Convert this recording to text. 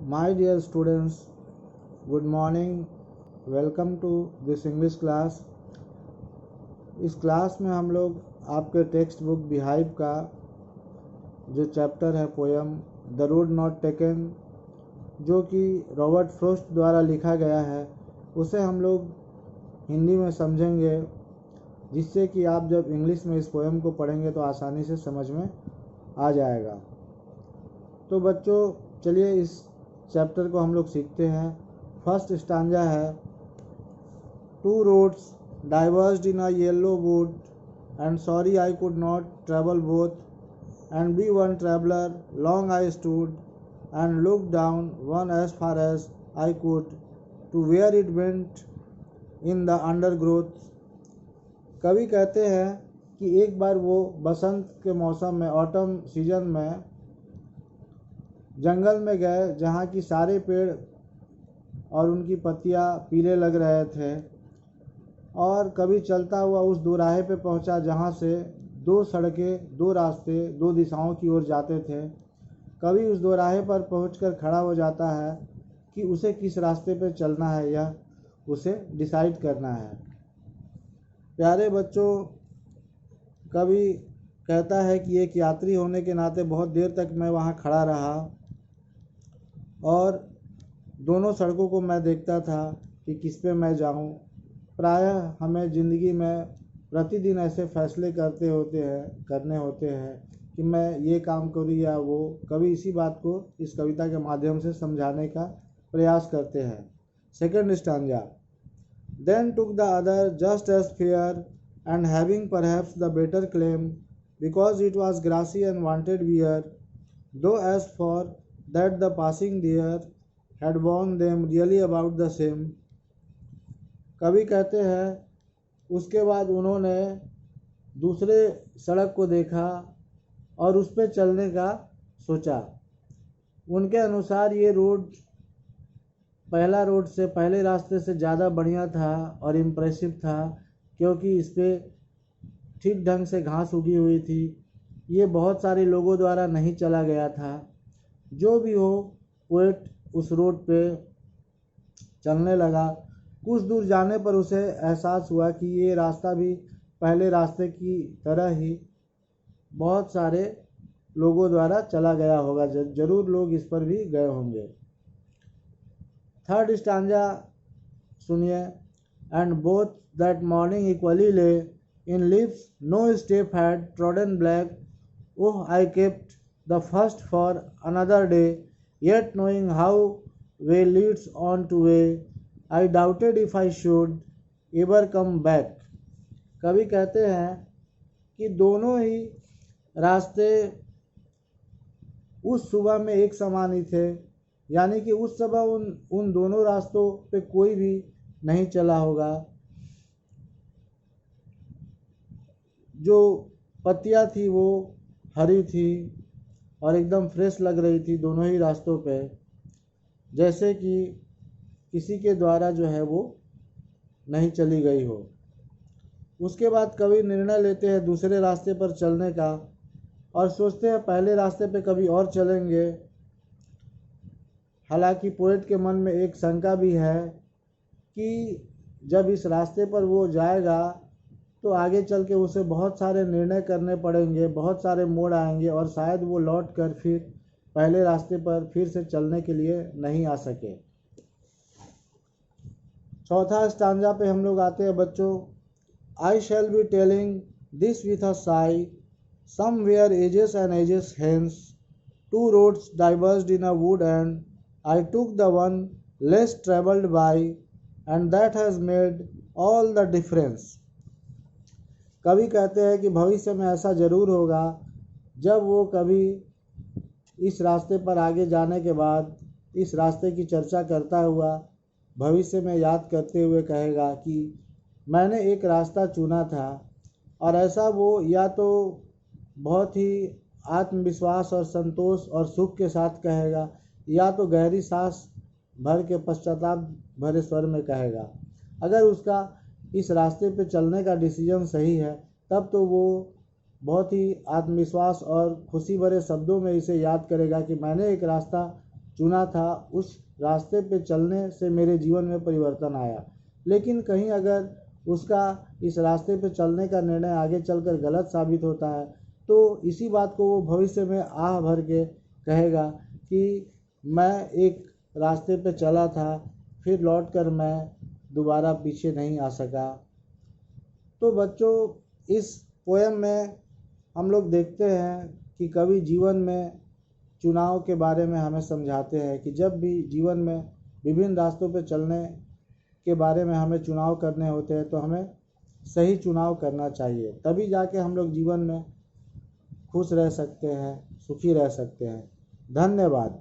My dear students, good morning. Welcome to this English class. इस class में हम लोग आपके टेक्स्ट बुक बिहाइव का जो चैप्टर है poem the road not taken, जो कि रॉबर्ट फ्रॉस्ट द्वारा लिखा गया है, उसे हम लोग हिंदी में समझेंगे, जिससे कि आप जब इंग्लिश में इस पोयम को पढ़ेंगे तो आसानी से समझ में आ जाएगा। तो बच्चों, चलिए इस चैप्टर को हम लोग सीखते हैं। फर्स्ट स्टांजा है, two roads diverged in a yellow wood, and sorry I could not travel both, and be one traveler long I stood, and looked down one as far as I could, to where it went in the undergrowth। कवि कहते हैं कि एक बार वो बसंत के मौसम में, autumn season में जंगल में गए, जहाँ की सारे पेड़ और उनकी पत्तियाँ पीले लग रहे थे, और कभी चलता हुआ उस दोराहे पे पहुंचा जहां से दो सड़कें, दो रास्ते, दो दिशाओं की ओर जाते थे। कभी उस दोराहे पर पहुंचकर खड़ा हो जाता है कि उसे किस रास्ते पे चलना है, यह उसे डिसाइड करना है। प्यारे बच्चों, कवि कहता है कि एक यात्री होने के नाते बहुत देर तक मैं वहां खड़ा रहा और दोनों सड़कों को मैं देखता था कि किस पे मैं जाऊं। प्रायः हमें ज़िंदगी में प्रतिदिन ऐसे फैसले करने होते हैं कि मैं ये काम करूँ या वो। कभी इसी बात को इस कविता के माध्यम से समझाने का प्रयास करते हैं। Second stanza, then took the other just as fair and having perhaps the better claim, because it was grassy and wanted wear, though as for that the passing there had worn them really about the same. कवि कहते हैं उसके बाद उन्होंने दूसरे सड़क को देखा और उस पर चलने का सोचा। उनके अनुसार ये रोड पहले रास्ते से ज़्यादा बढ़िया था और इम्प्रेसिव था, क्योंकि इस पर ठीक ढंग से घास उगी हुई थी। ये बहुत सारे लोगों द्वारा नहीं चला गया था। जो भी हो, पोएट उस रोड पे चलने लगा। कुछ दूर जाने पर उसे एहसास हुआ कि ये रास्ता भी पहले रास्ते की तरह ही बहुत सारे लोगों द्वारा चला गया होगा, जरूर लोग इस पर भी गए होंगे। थर्ड स्टांजा सुनिए, and both that morning equally lay in leaves no step had trodden black, oh I kept the first for another day, yet knowing how way leads on to way, I doubted if I should ever come back। कवि कहते हैं कि दोनों ही रास्ते उस सुबह में एक समान ही थे, यानी कि उस सुबह उन दोनों रास्तों पे कोई भी नहीं चला होगा। जो पत्तियां थी वो हरी थी और एकदम फ्रेश लग रही थी दोनों ही रास्तों पे, जैसे कि किसी के द्वारा जो है वो नहीं चली गई हो। उसके बाद कवि निर्णय लेते हैं दूसरे रास्ते पर चलने का और सोचते हैं पहले रास्ते पे कभी और चलेंगे। हालांकि पोएट के मन में एक शंका भी है कि जब इस रास्ते पर वो जाएगा तो आगे चल के उसे बहुत सारे निर्णय करने पड़ेंगे, बहुत सारे मोड़ आएंगे और शायद वो लौट कर फिर पहले रास्ते पर फिर से चलने के लिए नहीं आ सके। चौथा स्टांजा पे हम लोग आते हैं बच्चों। I shall be telling this with a sigh, somewhere ages and ages hence, two roads diverged in a wood and I took the one less travelled by, and that has made all the difference. कवि कहते हैं कि भविष्य में ऐसा जरूर होगा जब वो कभी इस रास्ते पर आगे जाने के बाद इस रास्ते की चर्चा करता हुआ भविष्य में याद करते हुए कहेगा कि मैंने एक रास्ता चुना था, और ऐसा वो या तो बहुत ही आत्मविश्वास और संतोष और सुख के साथ कहेगा, या तो गहरी सांस भर के पश्चाताप भरे स्वर में कहेगा। अगर उसका इस रास्ते पे चलने का डिसीजन सही है, तब तो वो बहुत ही आत्मविश्वास और खुशी भरे शब्दों में इसे याद करेगा कि मैंने एक रास्ता चुना था उस रास्ते पे चलने से मेरे जीवन में परिवर्तन आया। लेकिन कहीं अगर उसका इस रास्ते पे चलने का निर्णय आगे चलकर गलत साबित होता है तो इसी बात को वो भविष्य में आह भर के कहेगा कि मैं एक रास्ते पे चला था, फिर लौटकर मैं दोबारा पीछे नहीं आ सका। तो बच्चों, इस पोयम में हम लोग देखते हैं कि कवि जीवन में चुनाव के बारे में हमें समझाते हैं कि जब भी जीवन में विभिन्न रास्तों पर चलने के बारे में हमें चुनाव करने होते हैं तो हमें सही चुनाव करना चाहिए, तभी जाके हम लोग जीवन में खुश रह सकते हैं, सुखी रह सकते हैं। धन्यवाद।